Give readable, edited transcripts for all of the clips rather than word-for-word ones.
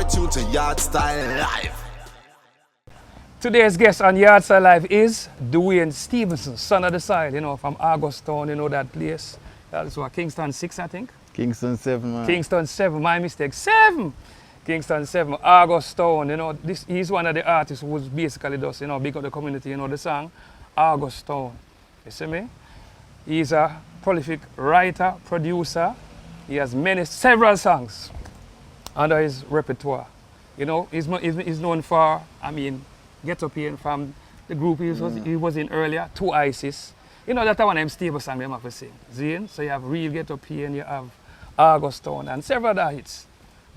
tuned to Yardstyle Live. Today's guest on Yardstyle Live is Duane Stephenson, son of the side, from Augustown, that place. That's what, Kingston 6, I think? Kingston 7, man. Kingston 7, my mistake, 7! Kingston 7, Augustown, he's one of the artists who basically does, big up the community, the song, Augustown. You see me? He's a prolific writer, producer. He has several songs under his repertoire. He's known for, Get Up Here from the group he was in earlier, To ISIS. That one I'm stable song them have to sing. Zine? So you have Real Get Up Here and you have Augustown and several other hits.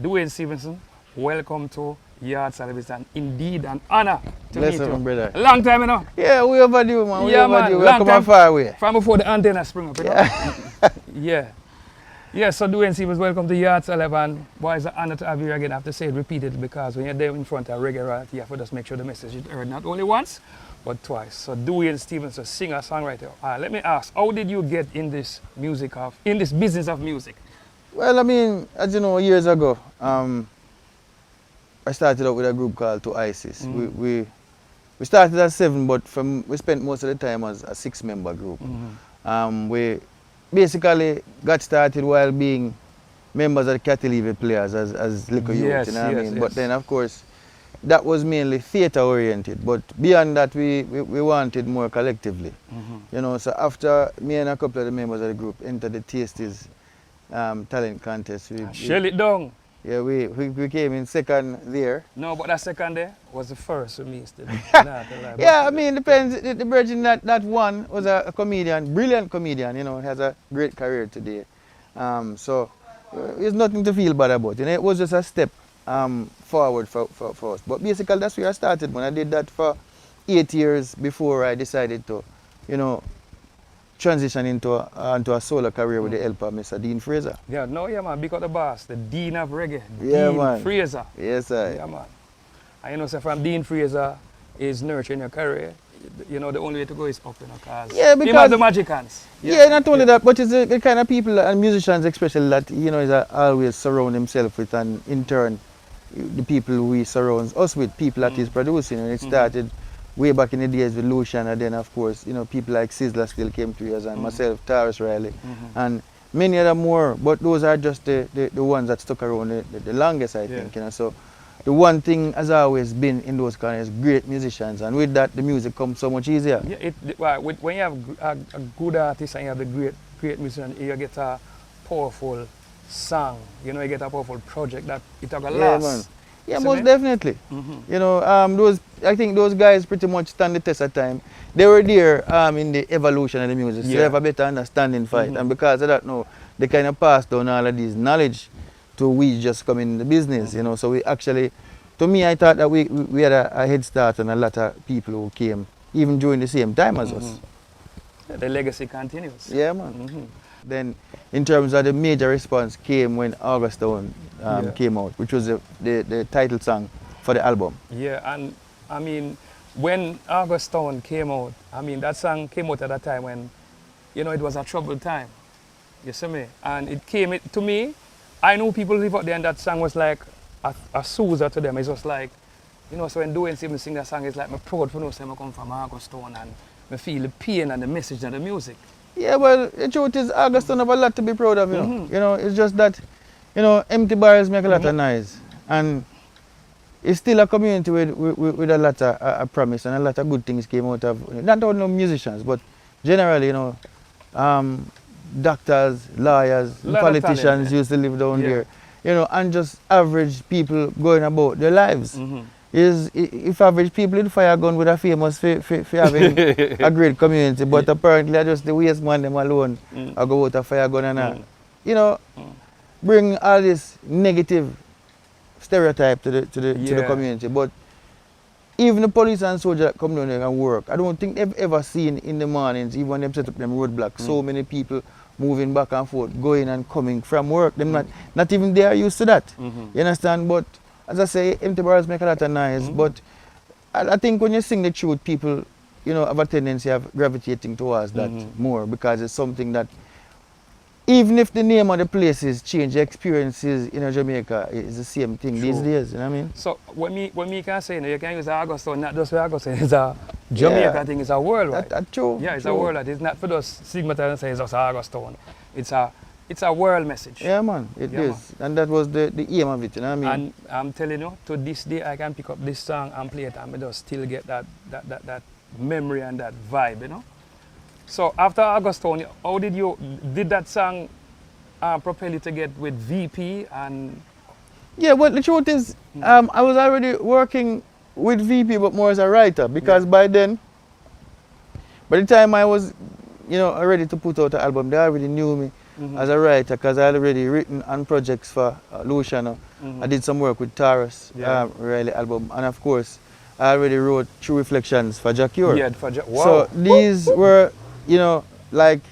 Duane Stephenson, welcome to Yardstyle. It's indeed an honor to meet you. Brother. A long time, Yeah, we overdue, man. We man. overdue. We're coming far away. From before the antenna spring up, Yeah. Yeah, so Duane Stephenson, welcome to Yardstyle Live, and boy, it's an honor to have you again. I have to say it repeatedly because when you're there in front of reggae royalty, you have to just make sure the message is heard not only once, but twice. So Duane Stephenson, singer, songwriter. Let me ask, how did you get in this business of music? Well, as you know, years ago, I started out with a group called To ISIS. We started as 7, but we spent most of the time as a 6-member group. We basically got started while being members of the Cattle players as little youth, Yes. But then, of course, that was mainly theatre oriented. But beyond that, we wanted more collectively. So after me and a couple of the members of the group entered the Tasties talent contest, Shell it down. Yeah, we came in second there. No, but that second there was the first for me still. Yeah, depends. The virgin that one was a comedian, brilliant comedian, has a great career today. So there's nothing to feel bad about. It was just a step forward for us. But basically that's where I started. When I did that for 8 years before I decided to, transition into a solo career with the help of Mr. Dean Fraser. Yeah, man, big up the boss, the Dean of Reggae, Yeah, Dean man. Fraser. Yes, sir. Yeah, man. And so from Dean Fraser is nurturing your career, the only way to go is up, because because him are the Magicans. Yeah, not only that, but it's the kind of people and musicians especially that, is always surround himself with, and in turn, the people who he surrounds us with, people that he's producing. And it started way back in the days with Lucian, and then of course, people like Sizzler still came to us, and myself, Taurus Riley, and many other more, but those are just the ones that stuck around the longest, I think. So the one thing has always been in those kind of great musicians, and with that the music comes so much easier. Yeah, when you have a good artist and you have the great musician, you get a powerful song, you get a powerful project that it will last. Man. Yeah, most definitely. I think those guys pretty much stand the test of time. They were there in the evolution of the music, so they have a better understanding for it. And because of that now, they kind of passed down all of this knowledge to we just come in the business, So we actually, to me, I thought that we had a head start on a lot of people who came, even during the same time as us. The legacy continues. Yeah, man. Then, in terms of the major response came when Augustown came out, which was the title song for the album. Yeah, and when Augustown came out, that song came out at a time when, it was a troubled time. You see me? And it came to me, I know people live out there, and that song was like a soother to them. It was like, so when Duane Stephenson sing that song, it's like, I'm proud for no say I come from Augustown, and I feel the pain and the message and the music. Yeah, well, the truth is, Augustown have a lot to be proud of, It's just that, empty barrels make a lot of noise. And it's still a community with a lot of promise, and a lot of good things came out of, not only musicians, but generally, doctors, lawyers, politicians used to live down there, and just average people going about their lives. If average people in fire gun would have famous for having a great community, but apparently just the waste man them alone I go out a fire gun and bring all this negative stereotype to the community. But even the police and soldiers that come down there and work, I don't think they've ever seen in the mornings, even when they set up them roadblocks, so many people moving back and forth, going and coming from work. Them not even they are used to that. You understand? But as I say, empty barrels make a lot of noise, but I think when you sing the truth, people, have a tendency of gravitating towards that more, because it's something that even if the name of the places change, the experiences in Jamaica is the same thing these days, you know what I mean? So when me can say, you can use Augustown, not just for Augustown, it's a Jamaica thing, it's a worldwide. That's true. Yeah, it's a worldwide. It's not for those stigmatized and say it's just Augustown. It's a world message. Yeah, man, it is. Man. And that was the aim of it, you know what I mean? And I'm telling you, to this day, I can pick up this song and play it and I just still get that memory and that vibe, you know? So after Augustown, how did that song propel you to get with VP and? Yeah, well, the truth is, I was already working with VP, but more as a writer, because by the time I was, ready to put out an album, they already knew me as a writer, because I had already written on projects for Luciano. I did some work with Taurus, Riley album, and of course, I already wrote True Reflections for Jacure. Yeah, for wow. So these were, like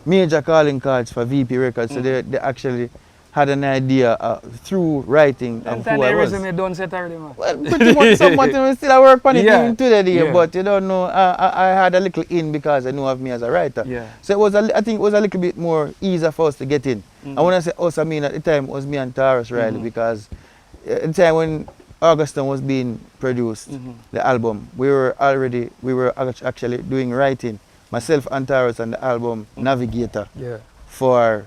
major calling cards for VP Records. So they actually had an idea through writing of who I was. Resume done set already, man. Well, pretty much something still I work on it even today, but you don't know, I had a little in because I knew of me as a writer. Yeah. So I think it was a little bit more easier for us to get in. And when I say us, I mean at the time it was me and Taurus Riley, because at the time when Augustown was being produced, the album, we were actually doing writing, myself and Taurus, and the album Navigator for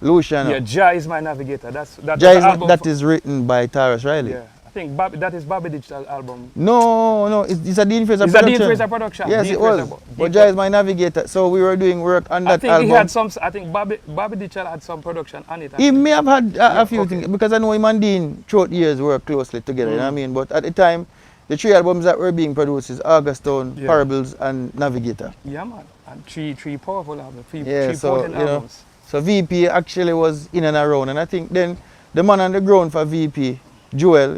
Luciano. Yeah, Jah is my navigator. That's that is written by Taurus Riley. Yeah, I think that is Bobby Digital album. No, it's a Dean Fraser production. It's a Dean Fraser production. Yes, it was. But Jah is my navigator. So we were doing work on that album. I think Bobby Digital had some production on it. He may have had a few things, because I know him and Dean throughout years worked closely together, you know what I mean? But at the time, the 3 albums that were being produced is Augustown, Parables, and Navigator. Yeah, man. And three powerful albums. Three potent albums. So VP actually was in and around, and I think then the man on the ground for VP, Joel,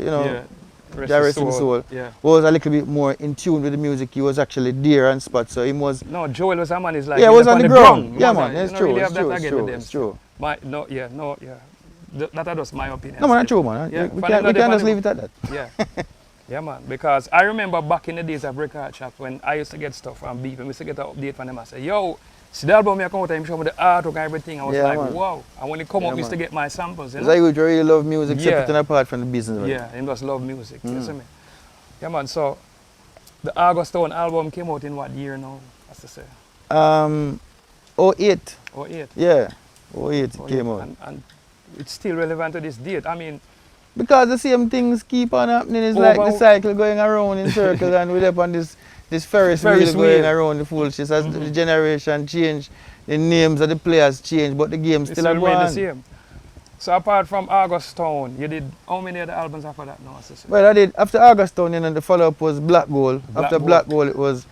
rest in soul, was a little bit more in tune with the music. He was actually there on spot, so he was. No, Joel was a man. Is like he was on the ground. Yeah, man, it's true. It's true. That was my opinion. No, man, that's true, man. We can't just leave it at that. Yeah. Yeah, man, because I remember back in the days of record shop when I used to get stuff from Beep and we used to get an update from them. I said, yo, see the album I come out and show me the artwork and everything. I was like, man. Wow. And when it come up, I used to get my samples. You know? Because I really love music separate apart from the business. Right? Yeah, I just love music. You see me? Yeah, man, so the Augustown album came out in what year now? As to say? 08. 08? Yeah, 08 it came out. And it's still relevant to this date. I mean, because the same things keep on happening. It's like the cycle going around in circles, and we're up on this Ferris wheel going around the full shit. As the generation change, the names of the players change, but the game still remain the same. So apart from Augustown, you did how many other albums after that now? Well, I did after Augustown, the follow-up was Black Gold. After Black Gold, it was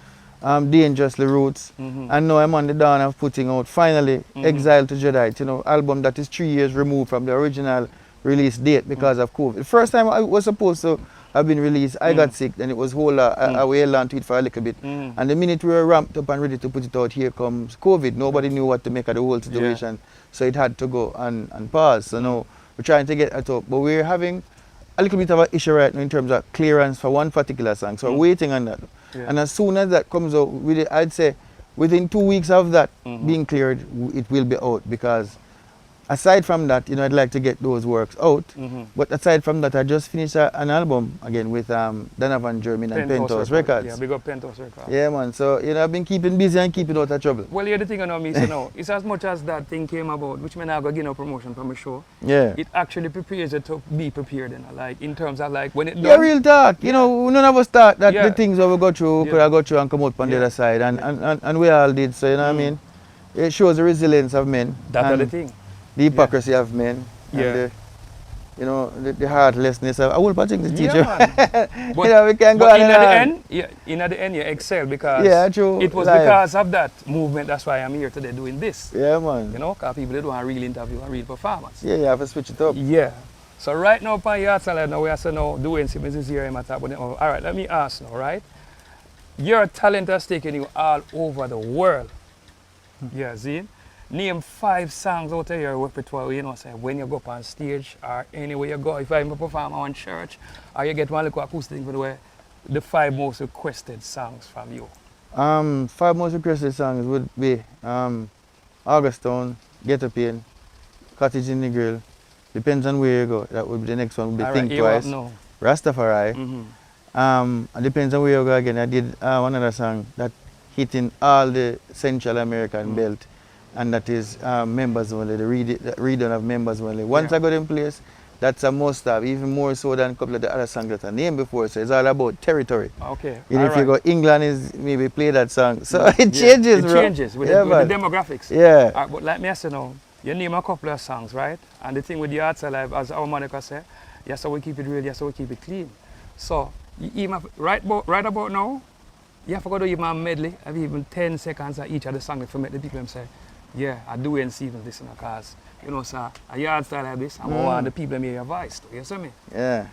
Dangerously Roots, and now I'm on the dawn of putting out finally Exile to Jedi, album that is 3 years removed from the original release date because of COVID. The first time I was supposed to have been released, I got sick, then it was whole I held on to it for a little bit. And the minute we were ramped up and ready to put it out, here comes COVID. Nobody knew what to make of the whole situation, so it had to go and pause. So now we're trying to get it up, but we're having a little bit of an issue right now in terms of clearance for one particular song, so we're waiting on that. And as soon as that comes out, I'd say within 2 weeks of that being cleared, it will be out, because aside from that, I'd like to get those works out. But aside from that, I just finished an album again with Donovan German and Penthouse Records. Yeah, big up Penthouse Records. Yeah, man. So, I've been keeping busy and keeping out of trouble. Well, the thing I know me, it's as much as that thing came about, which means I go give no promotion from a show. Yeah. It actually prepares you to be prepared, like in terms of like when it done. Yeah, real talk. None of us thought that the things that we go through could have go through and come out on the other side, and we all did. So, what I mean? It shows the resilience of men. That's the thing. The hypocrisy of men, and the heartlessness of a whole bunch of things teacher. But, we can go on in the end, you excel because it was because of that movement. That's why I'm here today doing this. Yeah, man. Because people don't want a real interview and real performance. Yeah, you have to switch it up. Yeah. So right now, upon Yardstyle, now we have to know Duane Simmons is here. All right, let me ask now, right? Your talent has taken you all over the world. Yeah, see? Name 5 songs out of your repertoire, say when you go up on stage or anywhere you go. If I'm perform on church or you get one little acoustic thing, where the 5 most requested songs from you. 5 most requested songs would be Augustown, Ghetto Pain, Cottage in the Grill. Depends on where you go. That would be the next one. Would be All Think right, Twice. no. Rastafari. It depends on where you go again. I did one other song that hitting all the Central American belt, and that is members only, the redone of members only. Once I got in place, that's a must have, even more so than a couple of the other songs that I named before. So it's all about territory. Okay. And if you go England, is maybe play that song. So it changes, it bro. changes with, with the demographics. Yeah. But like me, I say now, you name a couple of songs, right? And the thing with the Yardstyle, as our Monica said, yes, so we keep it real, yes, so we keep it clean. So, even right about now, you have to go to even a medley of even 10 seconds of each of the songs to make the people them say, yeah, I do and Stephen listen, because, you know, sir, a Yardstyle like this, I want the people to hear your voice, too, you see me? Yeah.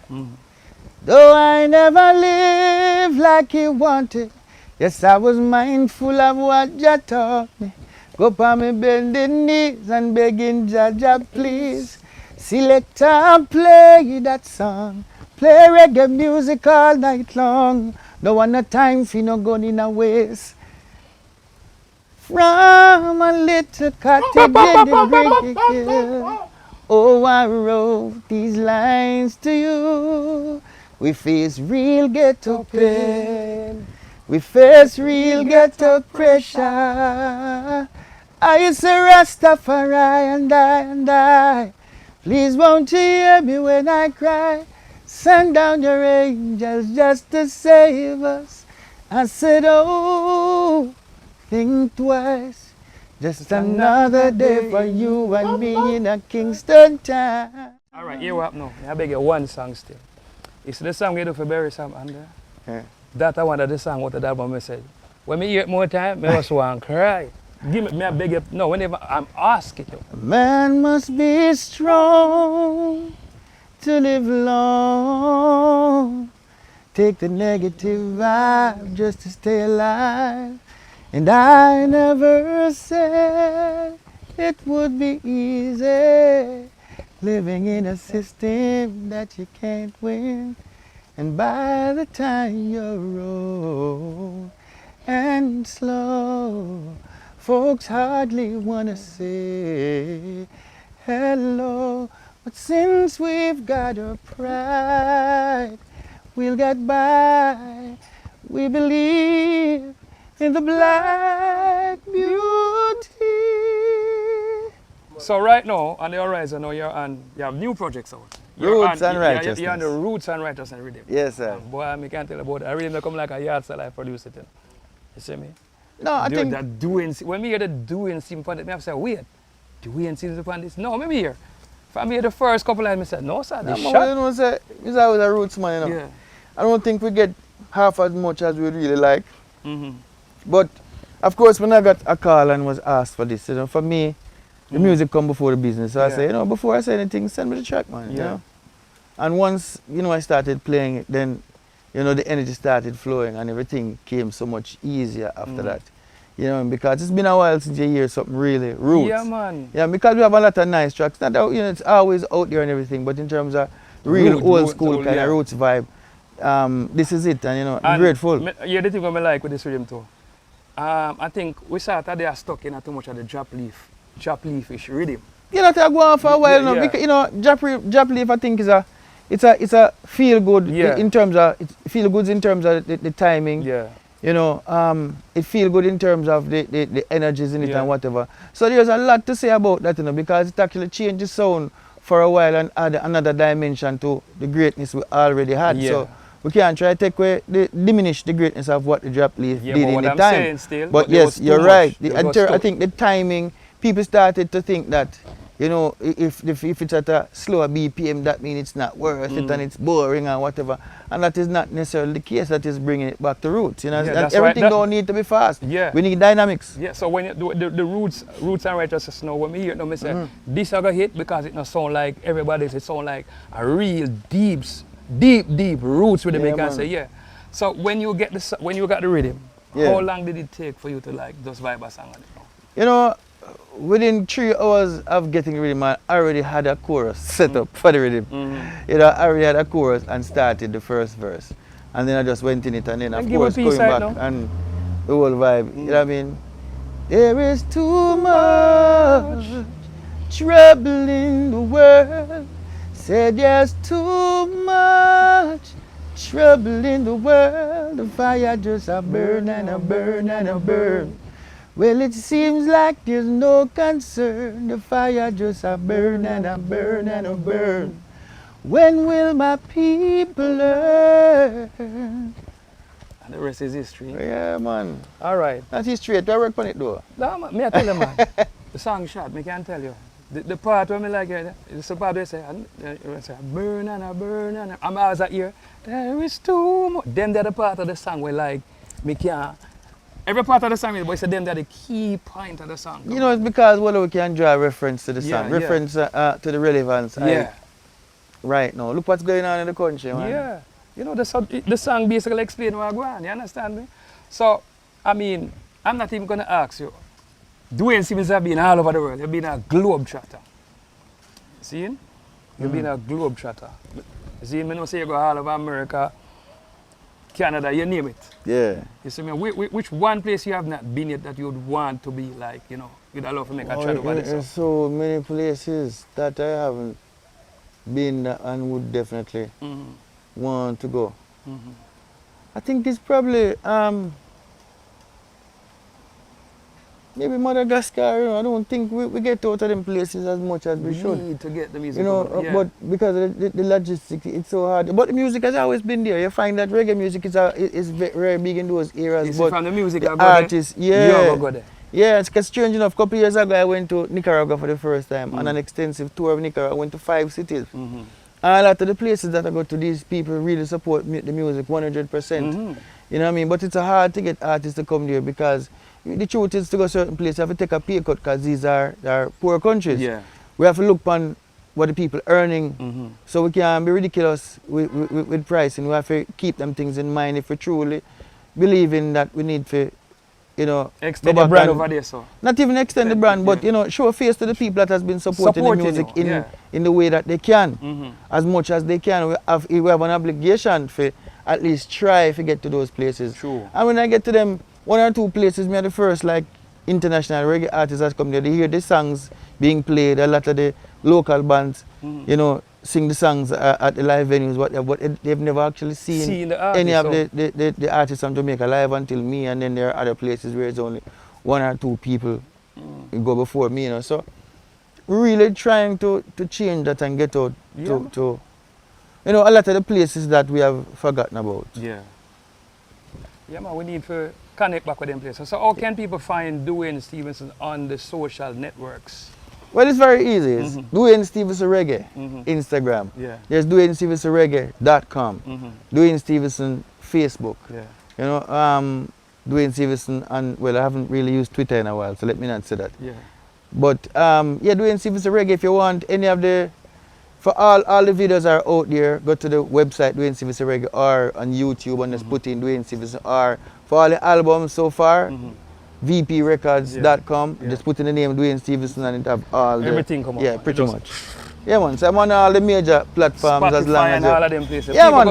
Though I never lived like you wanted, yes, I was mindful of what you taught me. Go on me bending knees and begging Jaja, please. Selector, play that song. Play reggae music all night long. No one no time for no gun in a waste. From a little cottage in the great hill. Oh, I wrote these lines to you. We face real ghetto pain. We face real ghetto pressure. I is a Rastafari and I. Please won't you hear me when I cry? Send down your angels just to save us. I said, oh, think twice. Just another day for you and me in a Kingston town. All right, here we up now. I beg you one song still. It's the song you do for Barry Sam under. Yeah. That I wanted the song what the album message. When me hear it more time, I must want to cry. Give me, I beg you, no, whenever I'm asking you. A man must be strong to live long. Take the negative vibe just to stay alive. And I never said it would be easy living in a system that you can't win. And by the time you're old and slow, folks hardly wanna say hello. But since we've got our pride, we'll get by. We believe in the black beauty. So right now, on the horizon, now you have new projects out. Roots and Righteousness. You're on the Roots and Righteousness rhythm. Yes, sir. Boy, I can't tell about it. I really come like a Yardstyle I produce it. You see me? No, I think that doing. When me hear the doing simple, me have to say, wait, doing simple upon this. No, me hear. If I hear the first couple lines, I said, no, sir, that's shot. You know, sir, it's always a Roots man, you know. Yeah. I don't think we get half as much as we really like. But of course, when I got a call and was asked for this, you know, for me, the music come before the business. So I say, you know, before I say anything, send me the track, man. You know? And once, you know, I started playing it, then, you know, the energy started flowing and everything came so much easier after that. You know, because it's been a while since you hear something really roots. Yeah, man. Yeah, because we have a lot of nice tracks. Not that, you know, it's always out there and everything, but in terms of real old school kind of roots vibe, this is it, and you know, I'm grateful. Yeah, the thing I like with this rhythm too. I think we started there stuck in too much of the drop leaf-ish rhythm. You know, go on for a while now, because, you know, drop leaf I think is a feel good in terms of the timing. Yeah. You know, it feel good in terms of the energies in it and whatever. So there's a lot to say about that, you know, because it actually changed the sound for a while and add another dimension to the greatness we already had. Yeah. So we can't try to take away, diminish the greatness of what the drop leaf did in the time. But yes, you're right. I think the timing, people started to think that, you know, if it's at a slower BPM, that means it's not worth it and it's boring and whatever. And that is not necessarily the case. That is bringing it back to roots. You know, and everything don't need to be fast. Yeah. We need dynamics. Yeah. So when the roots and righteousness now, when we hear it now, me say this I got hit because it not sound like everybody's. It sound like a real deep roots with the make and say yeah. So when you got the rhythm, how long did it take for you to like just vibe a song on it now? You know, within 3 hours of getting the rhythm, I already had a chorus set up for the rhythm. You know, I already had a chorus and started the first verse. And then I just went in it and then of course going back and the whole vibe. You know what I mean? There is too much trouble in the world. Said there's too much trouble in the world. The fire just a burn and a burn and a burn. Well, it seems like there's no concern. The fire just a burn and a burn and a burn. When will my people learn? And the rest is history. Yeah, man. All right. That's history. I work on it, though. No, man, me I tell you, man. The song shot, me can tell you. The part where me like it, it's the part where I say, burn and a burn and a... I'm always at here, there is too much. Them they're the part of the song where like, me can't... Every part of the song, but it's them that the key point of the song. You know, it's because we can draw reference to the song, reference to the relevance. Yeah. Right now, look what's going on in the country, man. Yeah. You know, the song basically explains what's going on, you understand me? So, I mean, I'm not even going to ask you. Duane Stephenson has been all over the world. You've been a globe trotter. See? You've been a globe trotter. See, me know say you go all over America, Canada, you name it. Yeah. You see me? Which one place you have not been yet that you would want to be like, you know, you'd love to make a trip over this? There's so many places that I haven't been and would definitely want to go. I think it's probably maybe Madagascar. You know, I don't think we get out of them places as much as we should. Need to get the music. You know, but because of the logistics, it's so hard. But the music has always been there. You find that reggae music is very big in those areas. But from the music, the artists, you go there. Yeah, it's because strange enough, a couple of years ago I went to Nicaragua for the first time on an extensive tour of Nicaragua. I went to 5 cities. And a lot of the places that I go to, these people really support the music 100%. You know what I mean? But it's hard to get artists to come there because the truth is to go to certain places, you have to take a pay cut because these are poor countries. Yeah. We have to look on what the people earning, so we can't be ridiculous with pricing. We have to keep them things in mind if we truly believe in that we need to, you know, extend the brand over there, so. Not even extend the brand, but you know, show a face to the people that has been supporting the music in the way that they can, as much as they can. We have an obligation for at least try to get to those places. True. And when I get to them, 1 or 2 places, me are the first like international reggae artists that come there. They hear the songs being played. A lot of the local bands, you know, sing the songs at the live venues, whatever. But they've never actually seen any of the artists from Jamaica live until me. And then there are other places where it's only 1 or 2 people go before me. You know, so we're really trying to change that and get out to you know, a lot of the places that we have forgotten about. Yeah. Yeah, man, we need to connect back with them places. So how can people find Duane Stephenson on the social networks? Well, it's very easy. It's Duane Stephenson Reggae, Instagram. Yeah. There's DuaneStevensonReggae.com. Duane Stephenson Facebook. Yeah. You know, Duane Stephenson, and well, I haven't really used Twitter in a while, so let me not say that. Yeah. But yeah, Duane Stephenson Reggae. If you want any of the, for all the videos are out there, go to the website Duane Stephenson Reggae or on YouTube and just put in Duane Stephenson, or for all the albums so far, vprecords.com. Just put in the name Duane Stephenson and it have all the... Everything come up. Yeah, pretty much. Yeah, man. So I'm on all the major platforms Spotify as long as... and all of them places. Yeah, people man.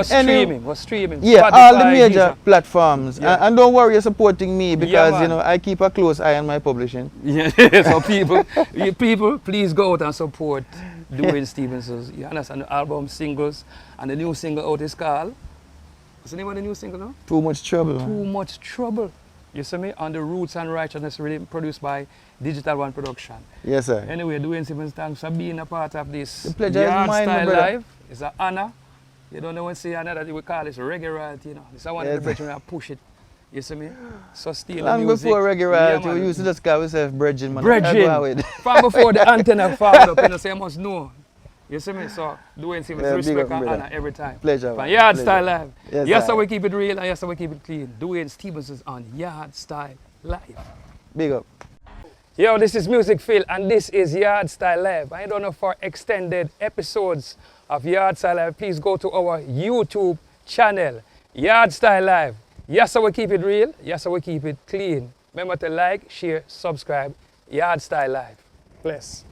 Go streaming. Yeah, Spotify, all the major Deezer. platforms. Yeah. And don't worry, you're supporting me because, man. you know, I keep a close eye on my publishing. Yeah, so people, please go out and support Duane Stephenson's. You understand, the album, singles, and the new single out is called... What's the name of the new single now? Too Much Trouble. Too Much Trouble. You see me? On the Roots and Righteousness, really produced by Digital One Production. Yes, sir. Anyway, Duane Stephenson, thanks for being a part of this. The pleasure is mine, my Yardstyle brother. Live. It's an honor. You don't know when say another, we call this reggae royalty, you know. This is one of the brethren that push it. You see me? So still Long music. before reggae royalty, man. we used to just call ourselves Bridging, man. Bridging. From before the antenna fouled up, you know, so you must know. You see me? So Duane Stephenson, respect and honor every time. Pleasure, From man. Yardstyle Live. Yes, Yes, sir. so we keep it real and yes, so we keep it clean. Duane Stephenson's on Yardstyle Live. Big up. Yo, this is Music Phil and this is Yardstyle Live. I don't know, for extended episodes of Yardstyle Live, please go to our YouTube channel, Yardstyle Live. Yes, so we keep it real. Yes, so we keep it clean. Remember to like, share, subscribe. Yardstyle Live. Bless.